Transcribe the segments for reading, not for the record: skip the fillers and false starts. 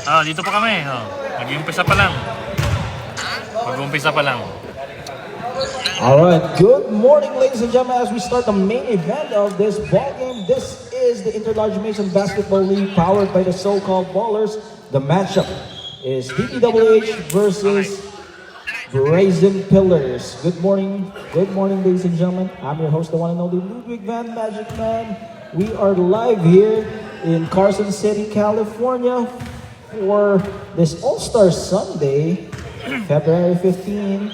Dito pa kami. Mag-uumpisa pa lang. Mag-uumpisa pa lang. Alright, good morning ladies and gentlemen as we start the main event of this ball game. This is the Interlarge Mason Basketball League powered by the so-called Ballers. The matchup is DPWH versus Brazen Pillars. Good morning ladies and gentlemen. I'm your host, the one and only Ludwig Van Magic Man. We are live here in Carson City, California for this All-Star Sunday, February 15.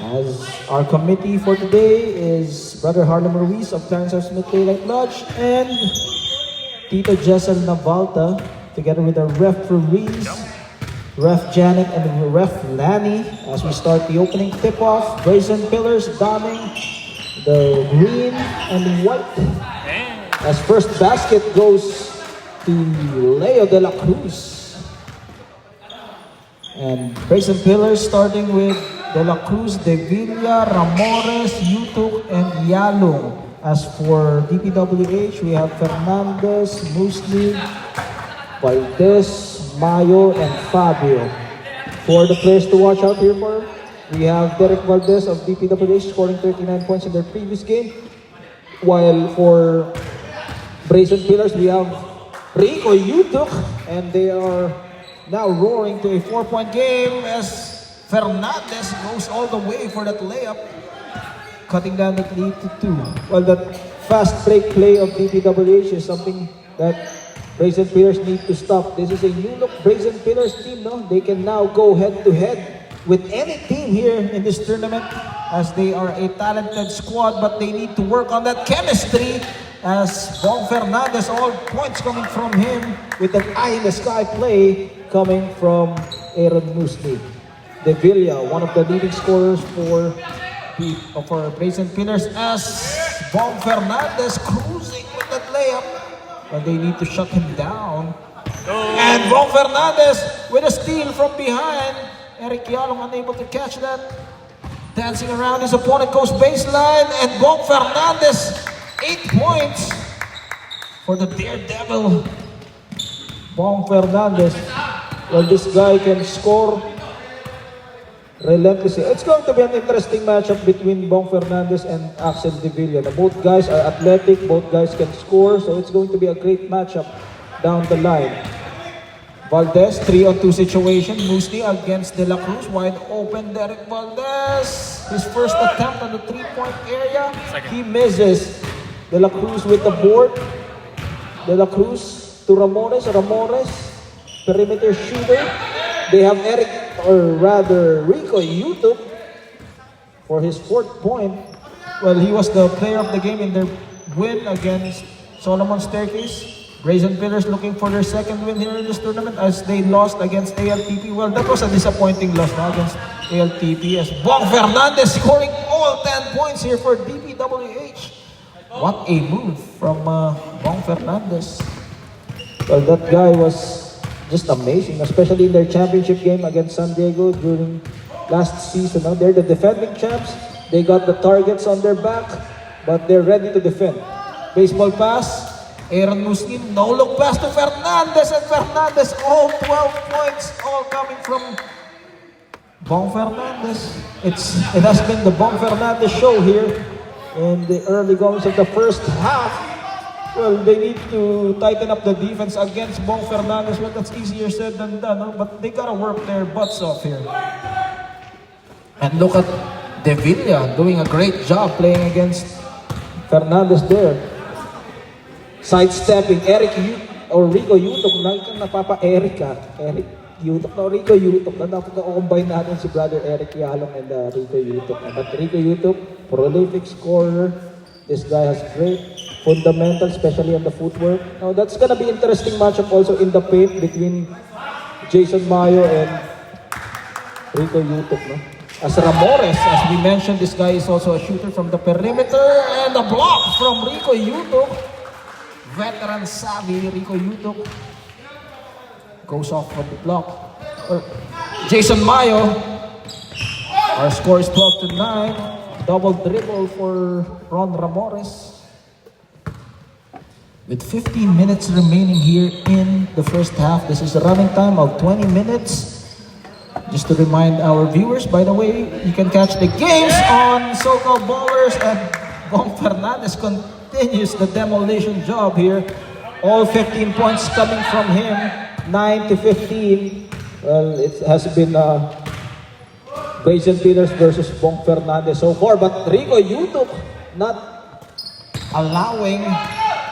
As our committee for today is Brother Harlem Ruiz of Clarence R. Smith Daylight Lodge and Tito Jessel Navalta, together with our referees, Ref Janet and Ref Lanny, as we start the opening tip-off. Brazen Pillars donning the green and white. As first basket goes to Leo De La Cruz. And Brazen Pillars starting with De La Cruz, De Villa, Ramores, Yutuk, and Yalong. As for DPWH, we have Fernandez, Musli, Valdez, Mayo, and Fabio. For the players to watch out here for, we have Derek Valdez of DPWH scoring 39 points in their previous game. While for Brazen Pillars, we have Rico Yutuk, and they are now roaring to a 4-point game as Fernandez goes all the way for that layup, cutting down the lead to 2. Well, that fast break play of DPWH is something that Brazen Pillars need to stop. This is a new look Brazen Pillars team, no? They can now go head-to-head with any team here in this tournament as they are a talented squad, but they need to work on that chemistry as Bong Fernandez, all points coming from him with an eye-in-the-sky play coming from Aaron Musli. De Villa, one of the leading scorers for Brazen Pillars as Bong Fernandez cruising with that layup, but they need to shut him down. And Bong Fernandez with a steal from behind. Eric Yalong unable to catch that. Dancing around his opponent, goes baseline, and Bong Fernandez 8 points for the Daredevil. Bong Fernandez. Well, this guy can score relentlessly. It's going to be an interesting matchup between Bong Fernandez and Axel De Villa. Both guys are athletic, both guys can score, so it's going to be a great matchup down the line. Valdez, 3-on-2 situation. Musli against De La Cruz, wide open. Derek Valdez, his first attempt on the 3-point area. He misses. De La Cruz with the board. De La Cruz to Ramores. Ramores, perimeter shooter. They have Rico Yutuk for his 4th point. Well, he was the player of the game in their win against Solomon Staircase. Brazen Pillars looking for their 2nd win here in this tournament as they lost against ALTP. Well, that was a disappointing loss against ALTP as Bong Fernandez scoring all 10 points here for DPWH. What a move from Bong Fernandez. Well, that guy was just amazing, especially in their championship game against San Diego during last season. Now they're the defending champs. They got the targets on their back, but they're ready to defend. Baseball pass. Aaron Muslim, no-look pass to Fernandez, and Fernandez, all 12 points, all coming from Bong Fernandez. It has been the Bong Fernandez show here in the early goings of the first half. Well, they need to tighten up the defense against Bong Fernandez. Well, that's easier said than done, no? But they gotta work their butts off here. And look at De Villa doing a great job playing against Fernandez there. Sidestepping Rico Yutuk. Napapa-Eric Eric Yutuk na Rico Yutuk na napaka-combine natin si brother Eric Yalong and Rico Yutuk. But Rico Yutuk, prolific scorer. This guy has great fundamentals, especially on the footwork. Now that's gonna be interesting matchup also in the paint between Jason Mayo and Rico Yutuk. No? As Ramores, as we mentioned, this guy is also a shooter from the perimeter, and a block from Rico Yutuk. Veteran savvy Rico Yutuk goes off from the block. Jason Mayo, our score is 12-9. Double dribble for Ron Ramores. With 15 minutes remaining here in the first half. This is a running time of 20 minutes. Just to remind our viewers, by the way, you can catch the games on So-Called Ballers, and Bong Fernandez continues the demolition job here. All 15 points coming from him, 9-15. Well, it has been Brazen Pillars versus Bong Fernandez so far, but Rico Yutok not allowing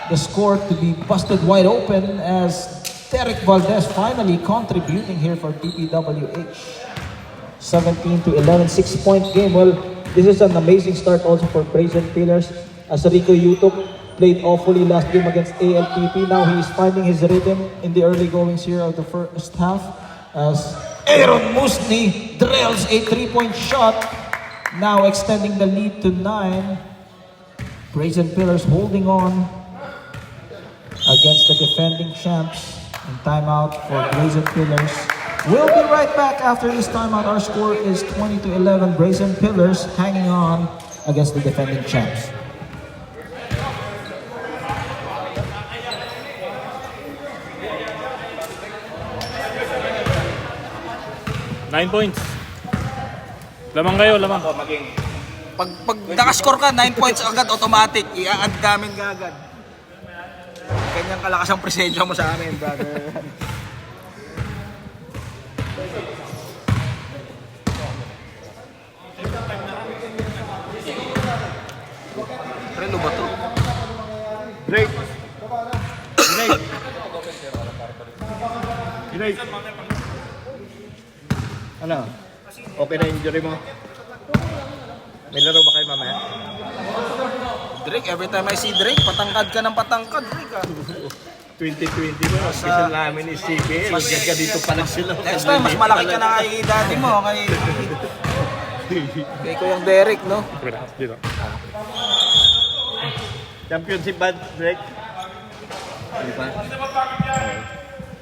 the score to be busted wide open as Derek Valdez finally contributing here for DPWH. 17-11, 6-point game. Well, this is an amazing start also for Brazen Pillars as Rico Yutok played awfully last game against ALPP. Now he is finding his rhythm in the early goings here of the first half as Aaron Musni drills a 3-point shot, now extending the lead to 9. Brazen Pillars holding on against the defending champs. And timeout for Brazen Pillars. We'll be right back after this timeout. Our score is 20-11. Brazen Pillars hanging on against the defending champs. Nine points. Lamang kayo, lamang. Pag nakascore ka, 9 points agad, automatic. I-add namin ka agad. Kanyang kalakas ang presensya mo sa amin, brother. Trelo ba to? Drake. Drake. Drake. Ano? Okay na injury mo? May laro ba kayo mamaya? Drake, every time I see Drake, patangkad ka ng patangkad, Drake ah. 2020 mo, special namin is CBL. Huwag ka dito pa lang sila. Next time, mas malaki ka na kay daddy mo, kay Kuyang Derek, no? Dito. Championship ba, Drake? Di ba?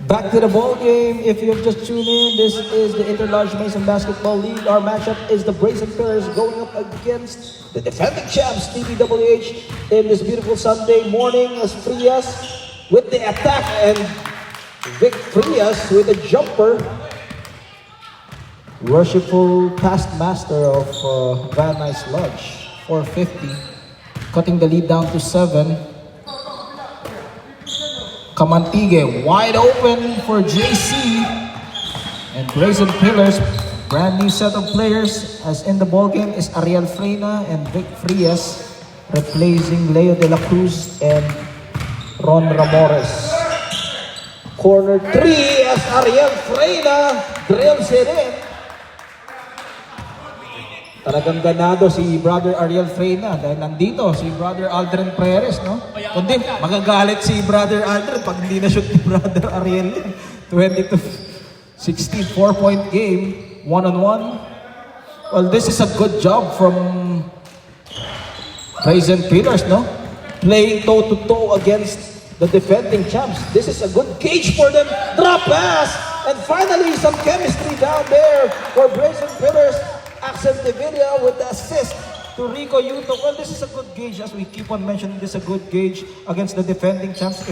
Back to the ball game. If you have just tuned in, this is the Interlarge Mason Basketball League. Our matchup is the Brazen Pillars going up against the defending champs, DPWH, in this beautiful Sunday morning as Frias with the attack and Vic Frias with a jumper. Worshipful past master of Van Nuys Lodge, 450, cutting the lead down to 7. Kamantige wide open for JC, and Brazen Pillars, brand new set of players as in the ball game is Ariel Freyna and Vic Frias, replacing Leo De La Cruz and Ron Ramores. Corner 3 as Ariel Freyna drills it in. Talagang ganado si Brother Ariel Freyna dahil nandito si Brother Aldrin Perez, no? Kundi magagalit si Brother Aldrin pag hindi na shoot ni Brother Ariel. 20-16, 4-point game, 1-on-1. Well, this is a good job from Brazen Pillars, no? Playing toe-to-toe against the defending champs. This is a good gauge for them. Drop pass! And finally, some chemistry down there for Brazen Pillars. Axel Devilla with the assist to Rico Yutok. Well, this is a good gauge, as we keep on mentioning, this is a good gauge against the defending champs.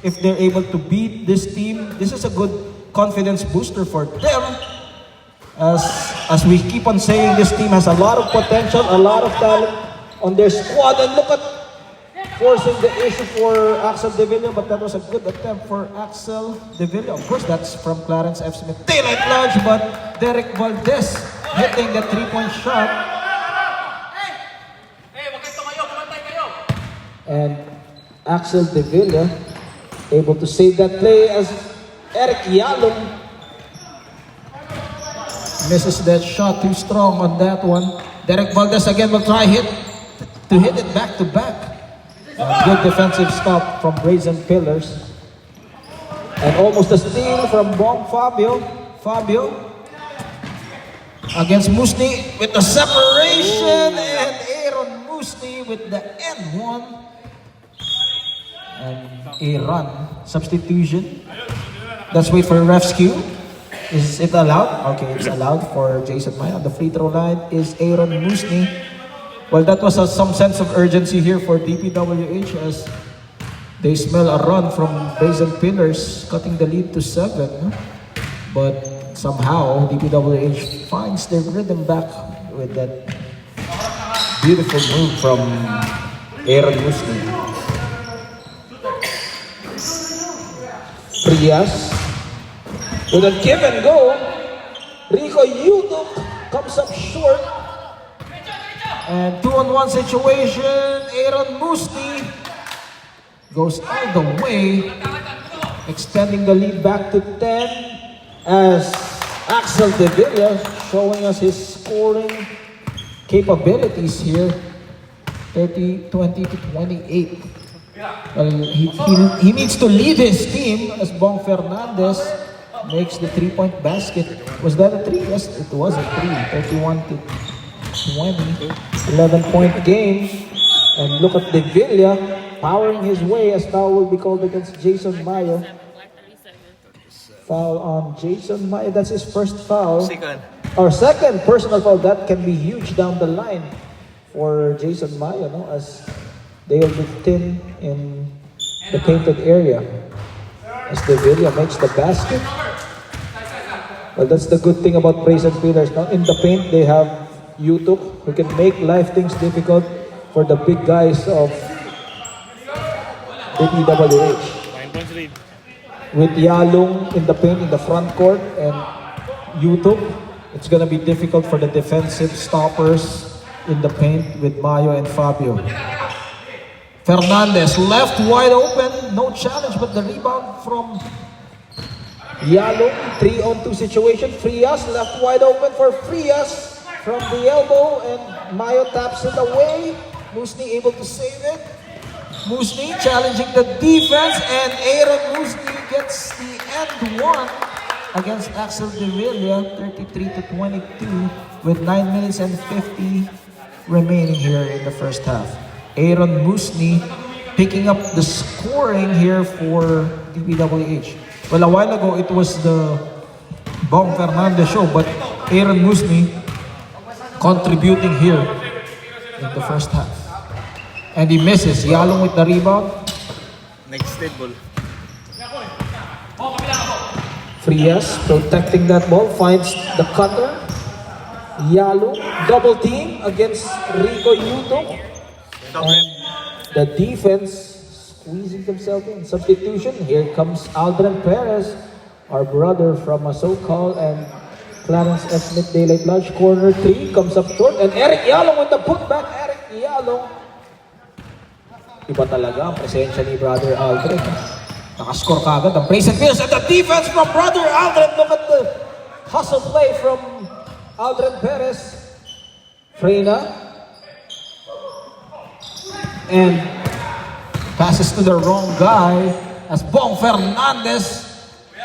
If they're able to beat this team, this is a good confidence booster for them. As we keep on saying, this team has a lot of potential, a lot of talent on their squad. And look at forcing the issue for Axel Devilla, but that was a good attempt for Axel Devilla. Of course, that's from Clarence F. Smith. Daylight lunge, but Derek Valdez hitting the 3-point shot. And Axel Devilla able to save that play as Eric Yalom misses that shot, too strong on that one. Derek Valdez again will try to hit it back to back. Good defensive stop from Brazen Pillars. And almost a steal from Bong Fabio. Against Musni with the separation, and Aaron Musni with the N1. And a run substitution. Let's wait for ref's cue. Is it allowed? Okay, it's allowed for Jason Maya. On the free throw line is Aaron Musni. Well, that was some sense of urgency here for DPWH as They smell a run from Brazen Pillars, cutting the lead to 7. But somehow, DPWH finds their rhythm back with that beautiful move from Aaron Muslim. Frias with a give and go. Rico Yutuk comes up short. And 2-on-1 situation. Aaron Musli goes all the way, extending the lead back to 10 as Axel De Villa showing us his scoring capabilities here. 20 to 28. Well, he needs to lead his team as Bong Fernandez makes the 3-point basket. Was that a 3? Yes, it was a 3. 31 to 20. 11-point game. And look at De Villa powering his way as foul will be called against Jason Mayo. Foul on Jason Mayo. That's his first foul. Or second personal foul. That can be huge down the line for Jason Mayo, no? As they will be thin in the painted area. As De Villa makes the basket. Well, that's the good thing about Brazen Pillars. Now in the paint, they have Yutuk who can make life things difficult for the big guys of DPWH. 9 points lead. With Yalung in the paint in the front court and Yutuk, it's gonna be difficult for the defensive stoppers in the paint with Mayo and Fabio. Fernandez left wide open, no challenge, but the rebound from Yalung. 3-on-2 situation. Frias left wide open for Frias from the elbow, and Mayo taps it away. Musni able to save it. Musni challenging the defense, and Aaron Musni gets the end one against Axel De Villa, 33 to 22, with 9 minutes and 50 remaining here in the first half. Aaron Musni picking up the scoring here for DPWH. Well, a while ago it was the Bong Fernandez show, but Aaron Musni contributing here in the first half. And he misses. Yalong with the rebound. Next table. Frias protecting that ball, finds the cutter. Yalong, double team against Rico Yuto. And the defense squeezing themselves in. Substitution. Here comes Aldrin Perez, our brother from SoCal, and Clarence S. Smith Daylight Lodge. Corner 3 comes up short, and Eric Yalong with the putback. Eric Yalong. Iba talaga ang presensya ni Brother Aldrin. Nakascore kagad ang Brazen Pillars, and the defense from Brother Aldrin. Look at the hustle play from Aldrin Perez. Freyna. And passes to the wrong guy as Bong Fernandez.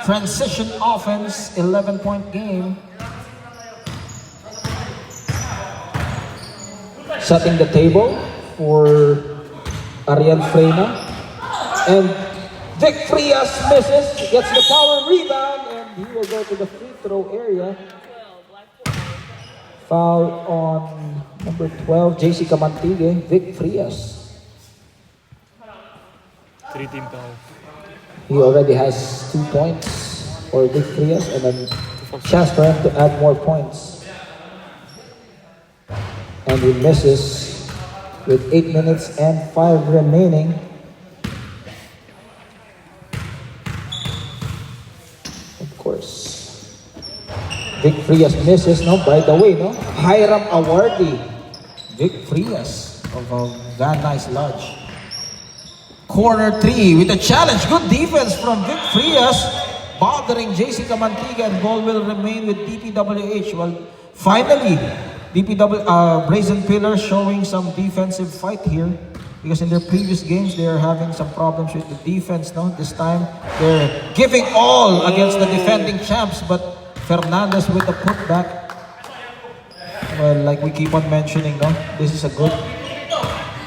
Transition offense, 11-point game. Setting the table for Ariel Freyna. And Vic Frias misses, gets the power rebound, and he will go to the free throw area. Foul on number 12, JC Camantigue, Vic Frias. 3-team foul. He already has 2 points for Vic Frias, and then chance for him to add more points. And he misses with 8 minutes and 5 remaining. Of course, Vic Frias misses. No, by the way, no, Hiram awardee Vic Frias of Van Nuys Lodge. Corner 3 with a challenge. Good defense from Vic Frias, bothering JC Camantiga, and ball will remain with DPWH. Well, finally, Brazen Pillars showing some defensive fight here, because in their previous games they are having some problems with the defense. No, this time they're giving all against the defending champs, but Fernandez with the putback. Well, like we keep on mentioning, no, this is a good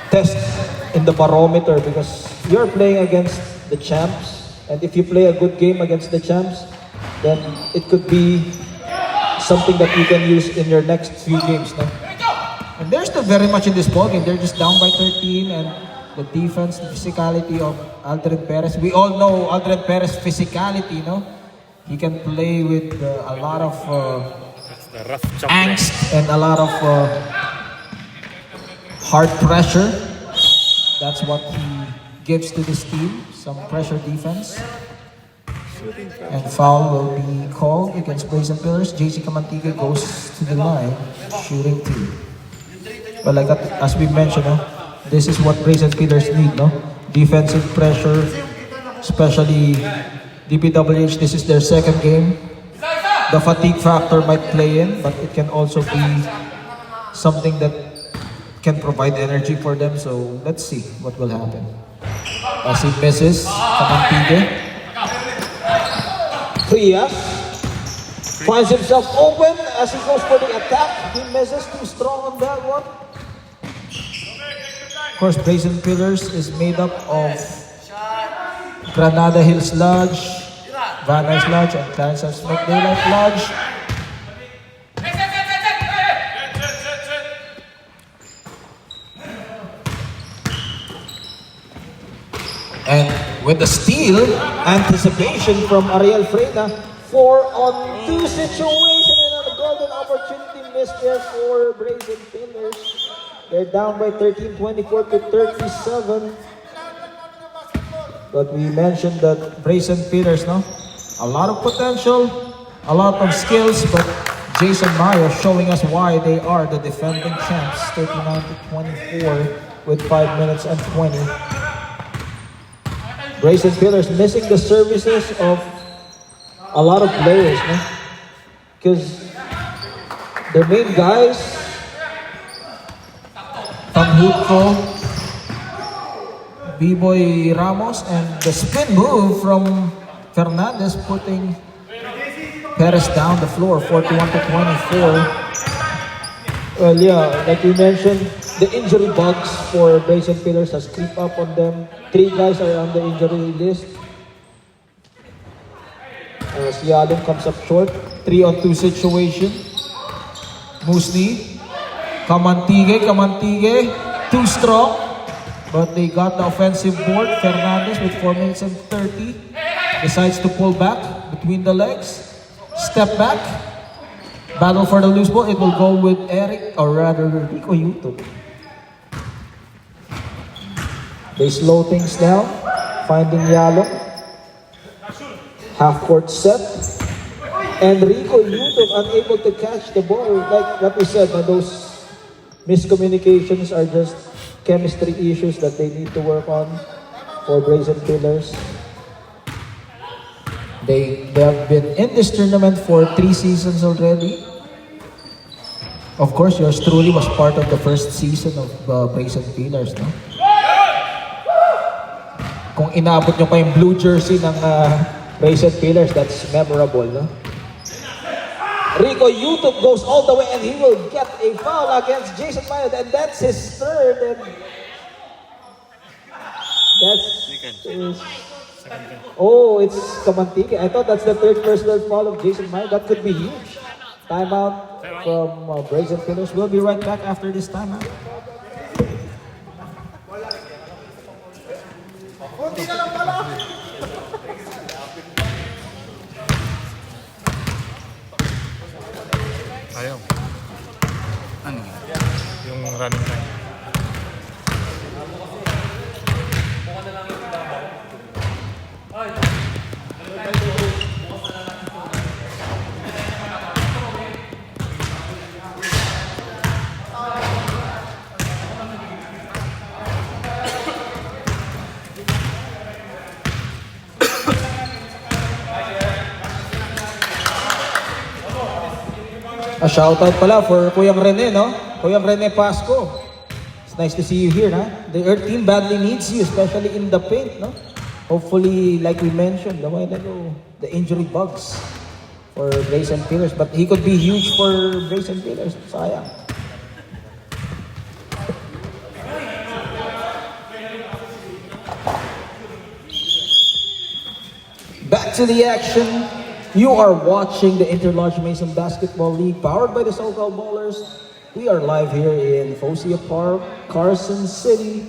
test in the barometer, because you're playing against the champs, and if you play a good game against the champs, then it could be something that you can use in your next few games. No? And they're still very much in this ballgame. They're just down by 13, and the defense, the physicality of Aldrin Perez. We all know Aldrin Perez physicality, no? He can play with a lot of That's the rough chop. angst and a lot of hard pressure. That's what he gives to this team, some pressure defense. And foul will be called against Brazen Pillars. JC Camantiga goes to the line, shooting 2. But like that, as we mentioned, no, this is what Brazen Pillars need, no? Defensive pressure, especially DPWH. This is their second game. The fatigue factor might play in, but it can also be something that can provide energy for them. So let's see what will happen. As he misses, Camantiga. Frias finds himself open as he goes for the attack. He misses, too strong on that one. Of course, Brazen Pillars is made up of Granada Hills Lodge, Van Nuys Lodge, and Clarence F. Smith Daylight Lodge. And with the steal, Anticipation from Ariel Freyna. 4-on-2 situation and a golden opportunity missed there for Brazen Pillars. They're down by 13, 24 to 37. but we mentioned that Brazen Pillars, no? A lot of potential, a lot of skills, but Jason Mayo showing us why they are the defending champs, 39 to 24 with 5 minutes and 20. Brazen Pillars missing the services of a lot of players, no? Because the main guys, Panghutko, B-Boy Ramos, and the spin move from Fernandez putting Perez down the floor, 41 to 24. well, yeah, like we mentioned, the injury bugs for Brazen Pillars has creeped up on them. 3 guys are on the injury list. Sialum comes up short. 3-on-2 situation. Musni, Camantiga, too strong. But they got the offensive board. Fernandez with 4 minutes and 30 decides to pull back between the legs. Step back. Battle for the loose ball. It will go with Eric, or rather Rico Yuto. They slow things down, finding Yalo. Half-court set. And Rico Yutok unable to catch the ball. Like what we said, those miscommunications are just chemistry issues that they need to work on for Brazen Pillars. They have been in this tournament for 3 seasons already. Of course, yours truly was part of the first season of Brazen Pillars, no? Kung inaabot nyo pa yung blue jersey ng Brazen Pillars, that's memorable, no? Rico Yutok goes all the way and he will get a foul against Jason Mayo, and that's his third. And that's oh, it's Camantiga. I thought that's the third personal foul of Jason Mayo. That could be huge. Timeout from Brazen Pillars. we'll be right back after this timeout. Ayaw. Ano? Yung running time. A shoutout pala for Kuyang Rene, no? Kuyang Rene Pasco. It's nice to see you here, na? The Earth team badly needs you, especially in the paint, no? Hopefully, like we mentioned a while ago, the injury bugs for Brazen Pillars. But he could be huge for Brazen Pillars. Sayang. Back to the action. You are watching the Interlodge Mason Basketball League powered by the SoCal Ballers. We are live here in Focia Park, Carson City.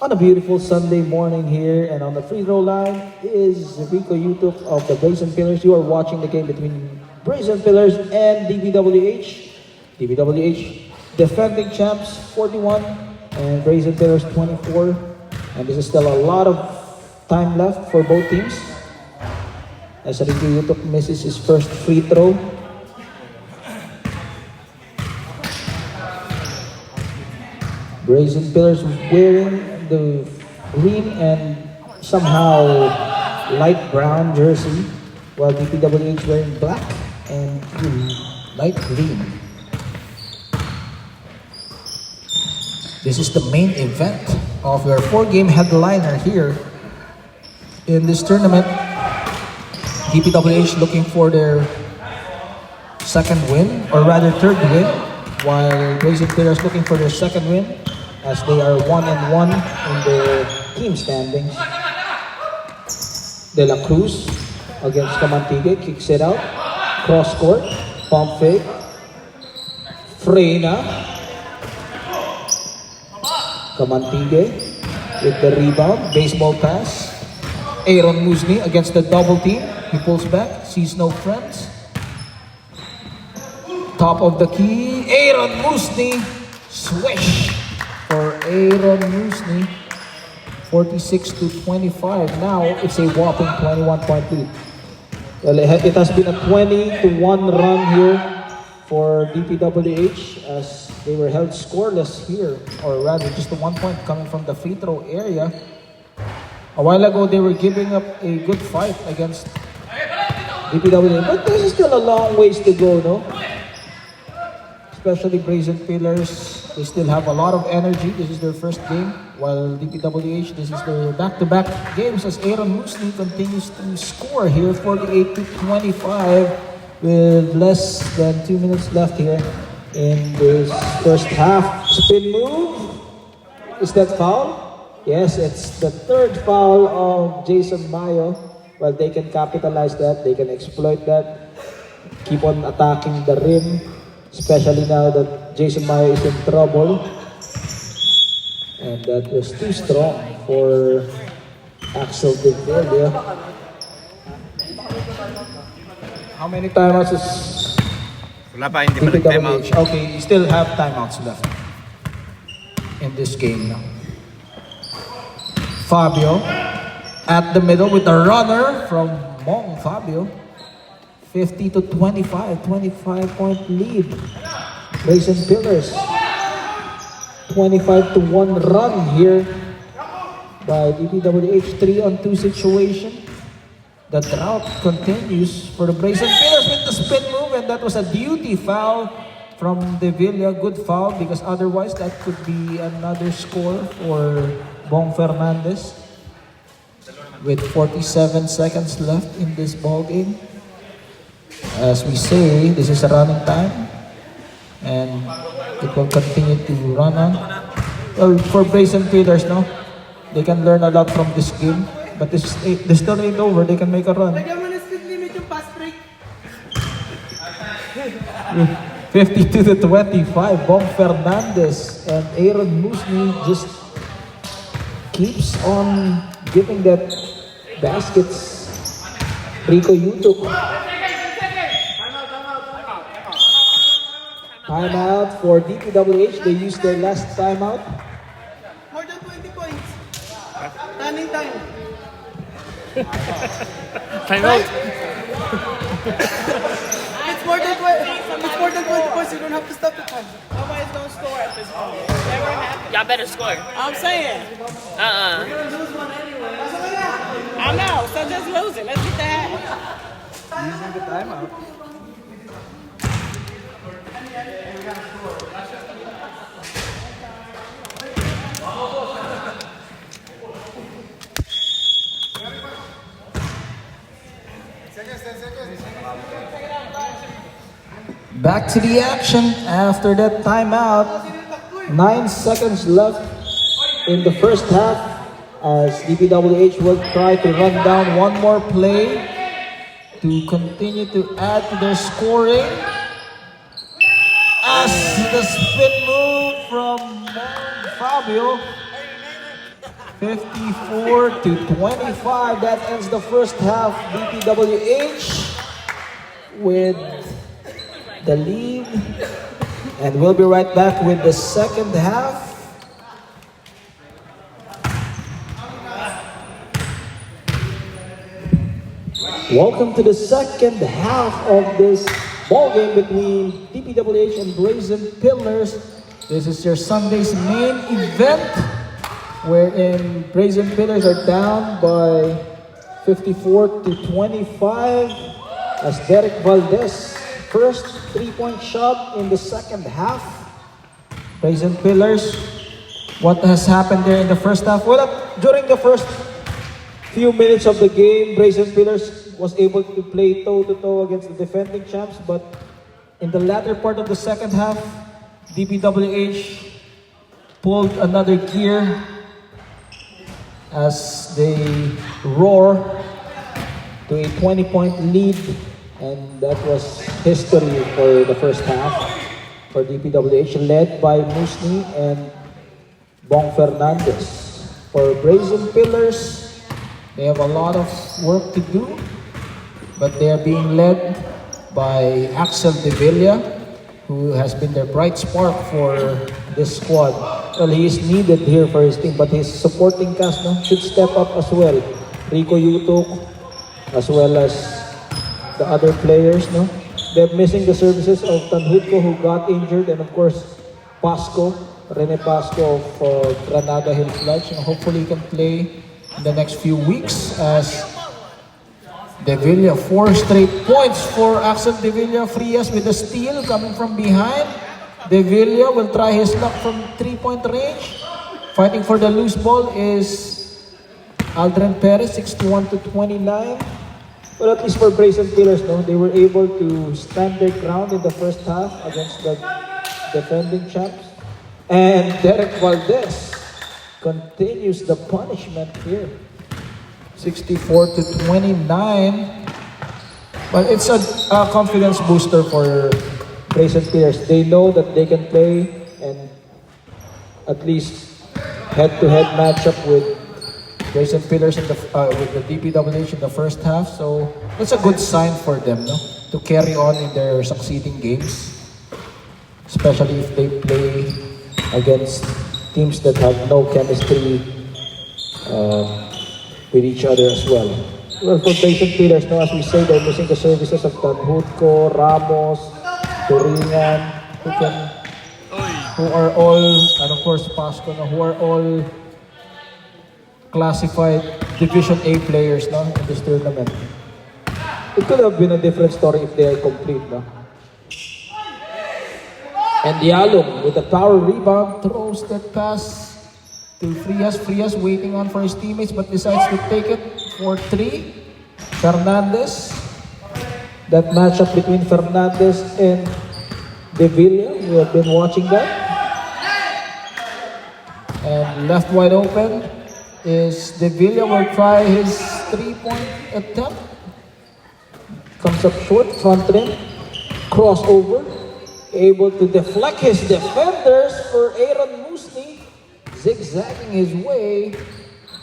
On a beautiful Sunday morning here, and on the free throw line is Rico Yutuk of the Brazen Pillars. You are watching the game between Brazen Pillars and DBWH. DBWH defending champs 41 and Brazen Pillars 24. And this is still a lot of time left for both teams. As Rico Yutuk misses his first free throw. Brazen Pillars wearing the green and somehow light brown jersey, while DPWH wearing black and light green. This is the main event of your 4-game headliner here in this tournament. DPWH looking for their second win, or rather third win, while Brazen Pillars looking for their second win, as they are 1-1 in the team standings. De La Cruz against Camantigue, kicks it out, cross court, pump fake, Freyna, Camantigue with the rebound, baseball pass, Aaron Musni against the double team, he pulls back, sees no friends, top of the key, Aaron Musni, swish for Aaron Musni, 46-25. Now it's a whopping 21-point lead. Well, it has been a 20-1 run here for DPWH, as they were held scoreless here, or rather just a 1 point coming from the free throw area. A while ago they were giving up a good fight against DPWH, but this is still a long ways to go, no? Especially Brazen Pillars, they still have a lot of energy. This is their first game, while DPWH, this is their back-to-back games, as Aaron Musni continues to score here, 48-25, with less than 2 minutes left here in this first half. Spin move, is that foul? Yes, it's the third foul of Jason Mayo. Well, they can capitalize that, they can exploit that, keep on attacking the rim, especially now that Jason Mayo is in trouble. And that was too strong for Axel De Villa. How many timeouts is Wala pa, hindi pa nag-timeout. DPWH? Okay, you still have timeouts left in this game now. Fabio at the middle with a runner from Mong Fabio. 50-25, 25-point lead. Brazen Pillars. 25-1 run here by DPWH. 3-on-2 situation. The drought continues for the Brazen Pillars with the spin move, and that was a duty foul from De Villa. Good foul, because otherwise that could be another score for Bong Fernandez. With 47 seconds left in this ball game. As we say, this is a running time, and it will continue to run on. Well, for Brazen Pillars, no, they can learn a lot from this game, but this still ain't over. They can make a run. 52-25. Bong Fernandez and Aaron Musni just keeps on giving that baskets. Rico Yutuk. Timeout for DPWH. They used their last timeout. More than 20 points. Running time. Time out. It's more than 20 points. You don't have to stop the time. Nobody's don't score at this point. Never happened. Y'all better score. I'm saying. Uh-uh. We're gonna lose one anyway. I know. So just lose it. Let's get that. Using the timeout. Back to the action after that timeout. 9 seconds left in the first half, as DPWH will try to run down one more play to continue to add to their scoring. As the spin move from Fabio. 54-25. That ends the first half. DPWH with the lead. And we'll be right back with the second half. Welcome to the second half of this ball game between DPWH and Brazen Pillars. This is your Sunday's main event, wherein Brazen Pillars are down by 54-25 as Derek Valdez first three-point shot in the second half. Brazen Pillars, what has happened there in the first half? Well, during the first few minutes of the game, Brazen Pillars was able to play toe-to-toe against the defending champs, but in the latter part of the second half, DPWH pulled another gear as they roar to a 20-point lead, and that was history for the first half for DPWH, led by Musni and Bong Fernandez. For Brazen Pillars, they have a lot of work to do, but they are being led by Axel De Villa, who has been their bright spark for this squad. Well, he is needed here for his team, but his supporting cast should step up as well. Rico Yutok, as well as the other players. They're missing the services of Tanhutko, who got injured, and of course, Pasco, Rene Pasco of Granada Hills Lodge. Hopefully he can play in the next few weeks as De Villa, 4 straight points for Axel De Villa. Frias with a steal coming from behind. De Villa will try his luck from 3-point range. Fighting for the loose ball is Aldrin Perez, 61-29. Well, at least for Brazen Pillars, they were able to stand their ground in the first half against the defending champs. And Derek Valdez continues the punishment here. 64-29. But it's a confidence booster for Brazen Pillars. They know that they can play and at least head-to-head matchup with Brazen Pillars in with the DPWH in the first half. So that's a good sign for them to carry on in their succeeding games. Especially if they play against teams that have no chemistry with each other as well. Well, for Brazen Pillars, as we say, they're missing the services of Tanhutko, Ramos, Turingan, who are all, and of course Pasco, who are all classified Division A players in this tournament. It could have been a different story if they are complete. And Yalom with a power rebound throws that pass to Frias. Frias waiting on for his teammates but decides to take it for 3. Fernandez. That matchup between Fernandez and De Villa, we have been watching that. And left wide open is De Villa will try his 3-point attempt. Comes up short, front rim, crossover, able to deflect his defenders for Aaron Musni, Zigzagging his way,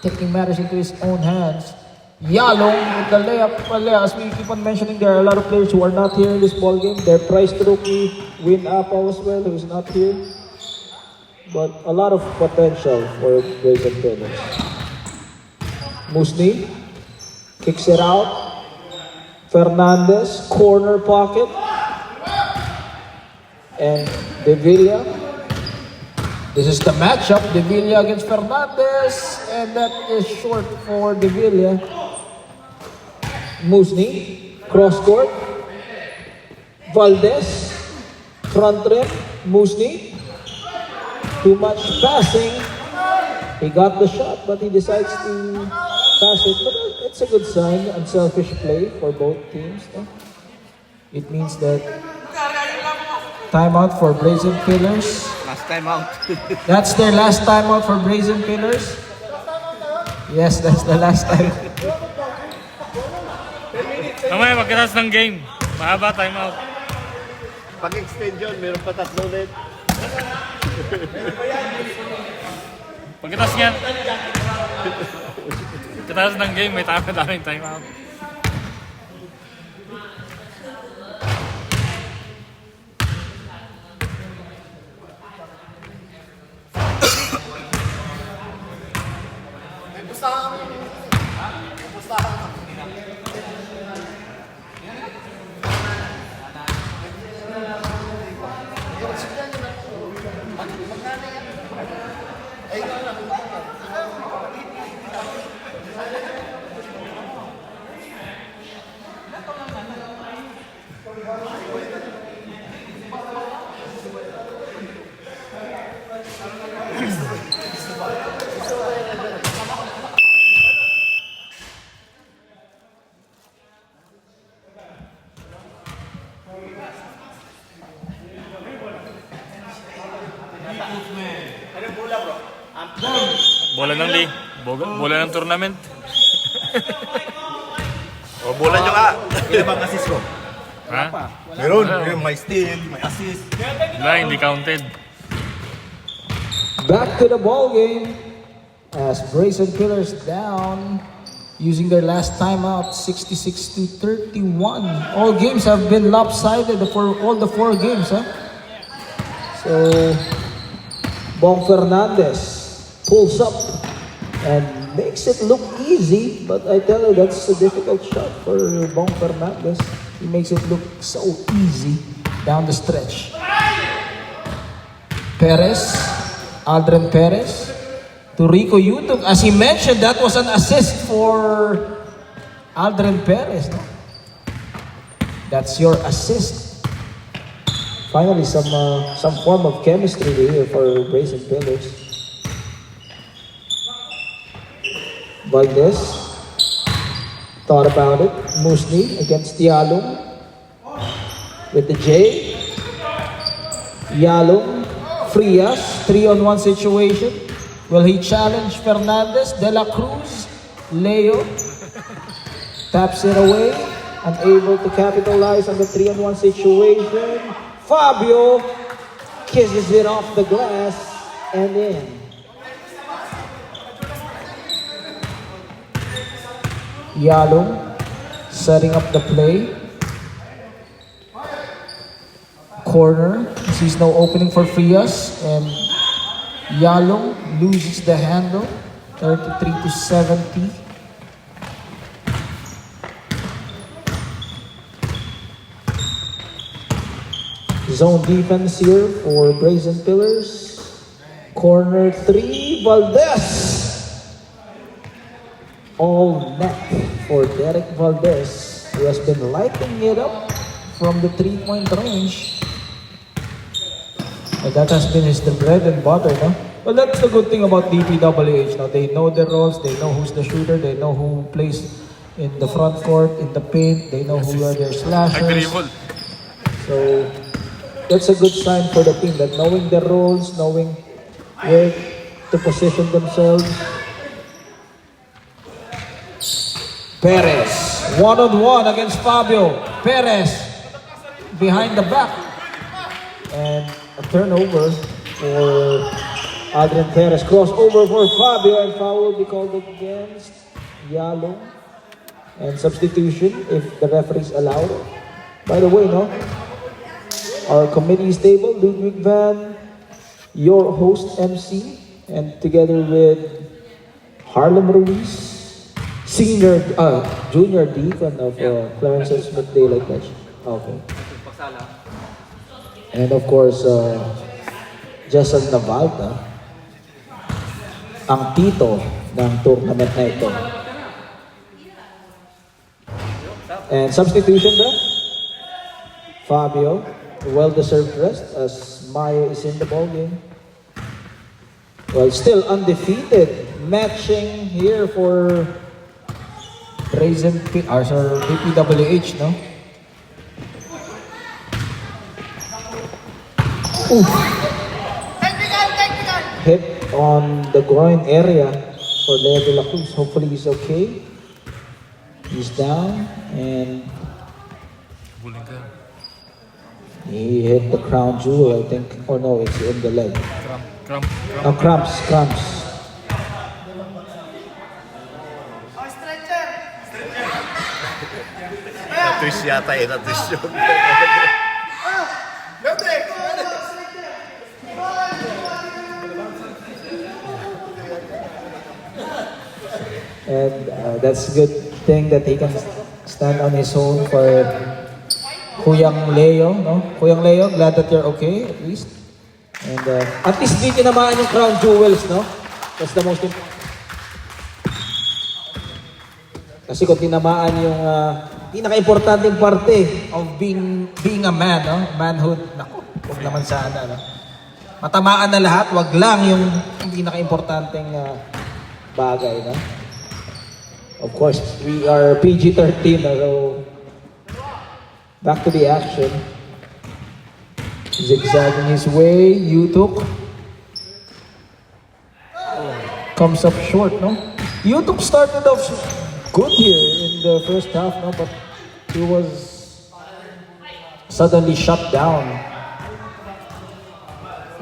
taking matters into his own hands. Yalong with the layup. Well, as we keep on mentioning, there are a lot of players who are not here in this ball game. their prized rookie, Win Apaw as well, who's not here. But a lot of potential for Brazen Pillars. Musni kicks it out. Fernandez, corner pocket. And De Villa. This is the matchup, De Villa against Fernandez, and that is short for De Villa. Musni, cross court. Valdez, front rim. Musni. Too much passing. He got the shot, but he decides to pass it. But it's a good sign, unselfish play for both teams. It means that timeout for Brazen Pillars. Last time out. That's their last timeout for Brazen Pillars. Yes, that's the last time. Mamaya pagkatapos ng game, mahaba timeout. Pag-extend yun, meron pa 3 ulit. Pagkatapos yan, pagkatapos ng game, may daming time out. Bola ng league, bola ng tournament. O, bola nyo nga. Ilan bang assist ko? Ha? Meron. May steal, may assist. Wala, hindi counted. Back to the ball game as Brazen Pillars down using their last timeout 66 to 31. All games have been lopsided for all the 4 games, huh? So, Bong Fernandez pulls up and makes it look easy, but I tell you, that's a difficult shot for Bong Fernandez. He makes it look so easy down the stretch. Perez, Aldrin Perez to Rico Yutong. As he mentioned, that was an assist for Aldrin Perez. No? That's your assist. Finally, some form of chemistry here for Brazen Pillars. Valdez thought about it. Musni against Yalong with the J. Yalong, Frias, 3-on-1 situation. Will he challenge Fernandez? De La Cruz, Leo Taps it away, unable to capitalize on the 3-on-1 situation. Fabio kisses it off the glass and in. Yalong setting up the play. Corner. Sees no opening for Frias and Yalong loses the handle. 33 to 70. Zone defense here for Brazen Pillars. Corner 3, Valdez. All net for Derek Valdez, who has been lighting it up from the 3-point range. And that has been his the bread and butter, no? Well, that's the good thing about DPWH. No? They know their roles, they know who's the shooter, they know who plays in the front court, in the paint, they know who are their slashers. Nag-dribble. So that's a good sign for the team, that knowing their roles, knowing where to position themselves. Perez, one-on-one against Fabio. Perez, behind the back. And a turnover for Adrian Perez. Crossover for Fabio, and foul will be called against Yalo. And substitution if the referees allow it. By the way, no? Our committee is table, Ludwig Van, your host MC, and together with Harlem Ruiz, junior deacon of Clarence and Smith Daylight Match. Okay. And of course, Jason Navalta, ang tito ng tournament na ito. And substitution there, Fabio, well-deserved rest as Mayo is in the ballgame. Well, still undefeated, matching here for Brazen DPWH, no? hit on the groin area for Leo de la Cruz. Hopefully he's okay. He's down and Buling ka. he hit the crown jewel, I think. Or no, it's in the leg. Cramp. Cramps. Na-twist yata eh, na-twist yun. And that's a good thing that he can stand on his own for Kuyang Leo, no? Kuyang Leo, glad that you're okay, at least. And at least di tinamaan yung crown jewels, no? That's the most important. Kasi kung tinamaan yung pinaka-importanting parte of being a man, no? Manhood, naku, huwag naman sana, no? Matamaan na lahat, wag lang yung pinaka-importanting bagay, no? Of course, we are PG-13, so back to the action. Zigzagging his way, Yutuk comes up short, no? Yutuk started off good here in the first half, no? But he was suddenly shut down.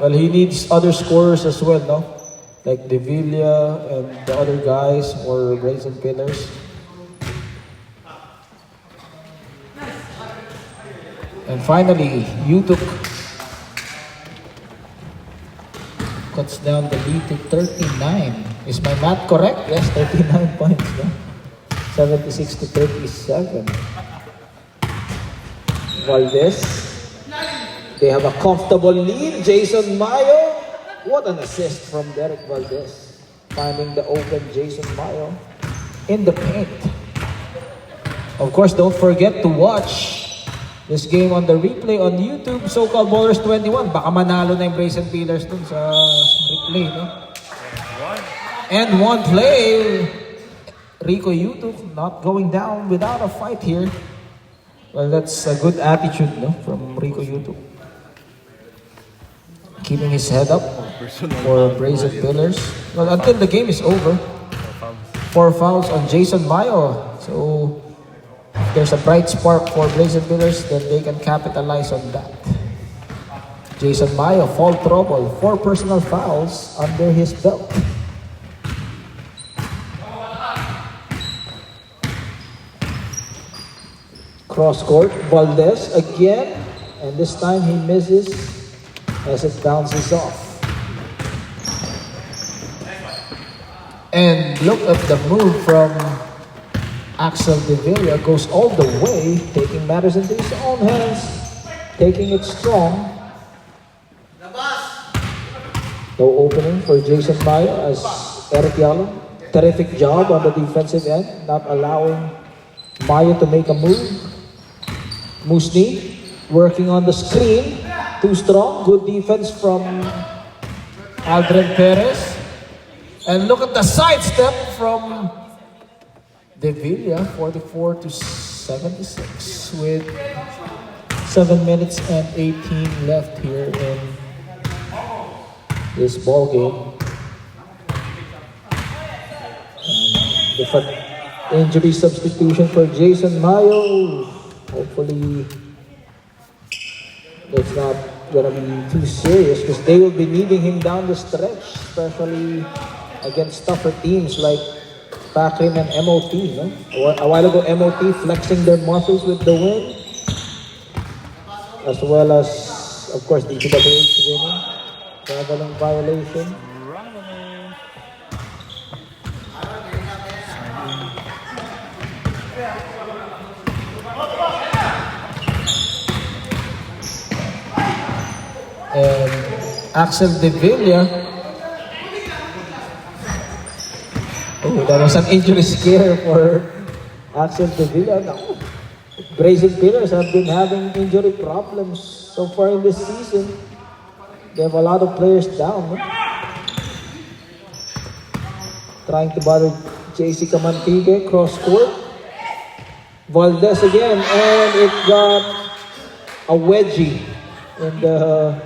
Well, he needs other scorers as well, no? Like Devilla and the other guys were Brazen Pillars. And finally, Yutuk cuts down the lead to 39. Is my math correct? Yes, 39 points. No? 76 to 37. Valdez. They have a comfortable lead. Jason Mayo. What an assist from Derek Valdez. Finding the open Jason Mayo in the paint. Of course, don't forget to watch this game on the replay on YouTube, So-Called Ballers 21. Baka manalo na yung Brazen Pillars dun sa replay, no? And one play. Rico Yutuk not going down without a fight here. Well, that's a good attitude, no? From Rico Yutuk. Keeping his head up for Brazen Pillars. Well, until the game is over. 4 fouls on Jason Mayo. So, if there's a bright spark for Brazen Pillars, then they can capitalize on that. Jason Mayo, foul trouble. 4 personal fouls under his belt. Cross court, Valdez again. And this time he misses as it bounces off. And look at the move from Axel Devilla. Goes all the way, taking matters into his own hands, taking it strong. No opening for Jason Mayo as Eric Yalo. Terrific job on the defensive end, not allowing Mayo to make a move. Musni working on the screen. Too strong. Good defense from Aldrin Perez. And look at the sidestep from Devilla. 44 to 76 with 7 minutes and 18 left here in this ball game. And different injury substitution for Jason Mayo. Hopefully it's not gonna be too serious because they will be needing him down the stretch, especially against tougher teams like Pakrim and MOT. No? A while ago, MOT flexing their muscles with the win, as well as, of course, the DPWH winning, traveling violation. And Axel Devilla. Oh, that was an injury scare for Axel Devilla. No. Brazen Pillars have been having injury problems so far in this season. They have a lot of players down. No? Trying to bother JC Camantique, cross court. Valdez again, and it got a wedgie in the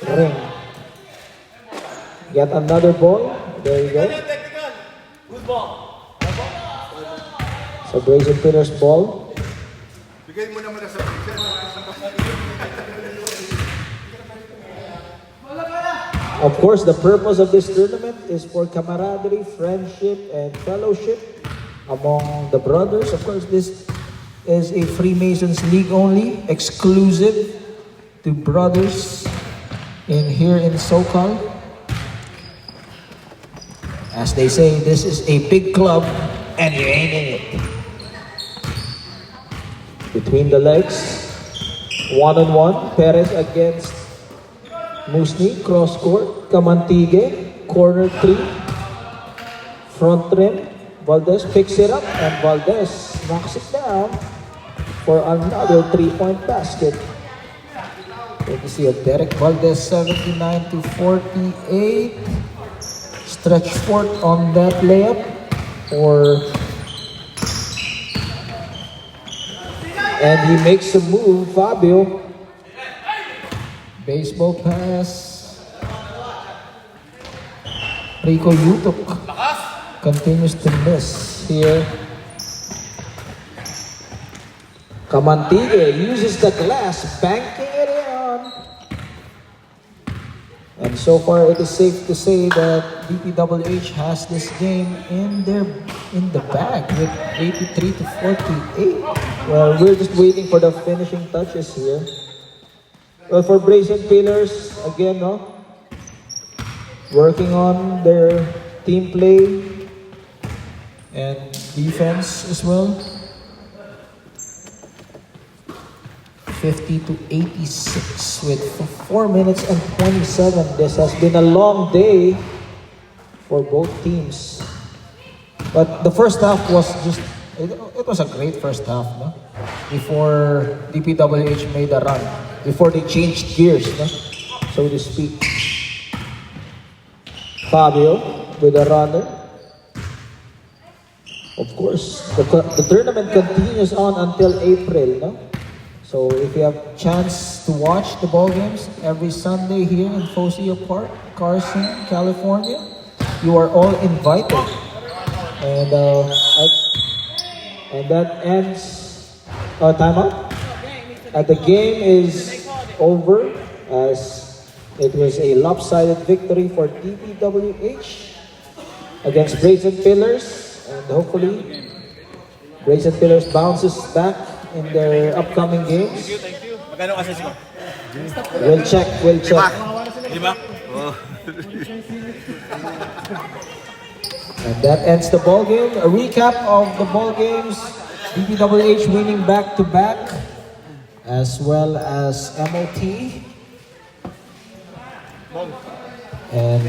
ring. Get another ball. There you go. Good ball. So Brazen Pillars ball. Bigay mo naman sa Of course, the purpose of this tournament is for camaraderie, friendship, and fellowship. among the brothers. Of course, this is a Freemasons League only, exclusive to brothers here in SoCal. As they say, this is a big club and you ain't in it. Between the legs, 1-on-1. Perez against Musni, cross court. Kamantige, corner 3. Front rim. Valdez picks it up and Valdez knocks it down for another 3-point basket. Good to see a Derek Valdez 79 to 48. Stretch forth on that layup And he makes a move, Fabio. baseball pass. Rico Yutok continues to miss here. Kamantige uses the glass, banking it in. And so far, it is safe to say that DPWH has this game in the bag with 83 to 48. Well, we're just waiting for the finishing touches here. Well, for Brazen Pillars, again, working on their team play And defense as well. 50 to 86 with 4 minutes and 27. This has been a long day for both teams. But the first half was it was a great first half, no? Before DPWH made a run, before they changed gears, no? So to speak. Fabio with a runner. Of course, the tournament continues on until April, no? So if you have chance to watch the ball games every Sunday here in Fosio Park, Carson, California, you are all invited. And that ends timeout. The game is over as it was a lopsided victory for DPWH against Brazen Pillars, and hopefully Brazen Pillars bounces back in their upcoming games. Magkano assist mo? We'll check. Di ba? And that ends the ball game. A recap of the ball games: DPWH winning back-to-back, as well as MOT. And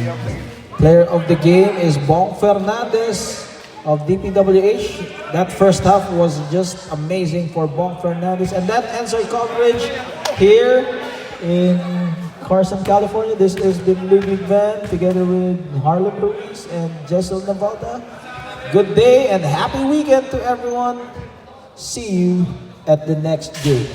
player of the game is Bong Fernandez of DPWH. That first half was just amazing for Bong Fernandez. And that ends our coverage here in Carson, California. This is the Ludwig Van together with Harlem Ruiz and Jessel Navalda. Good day and happy weekend to everyone. See you at the next gate.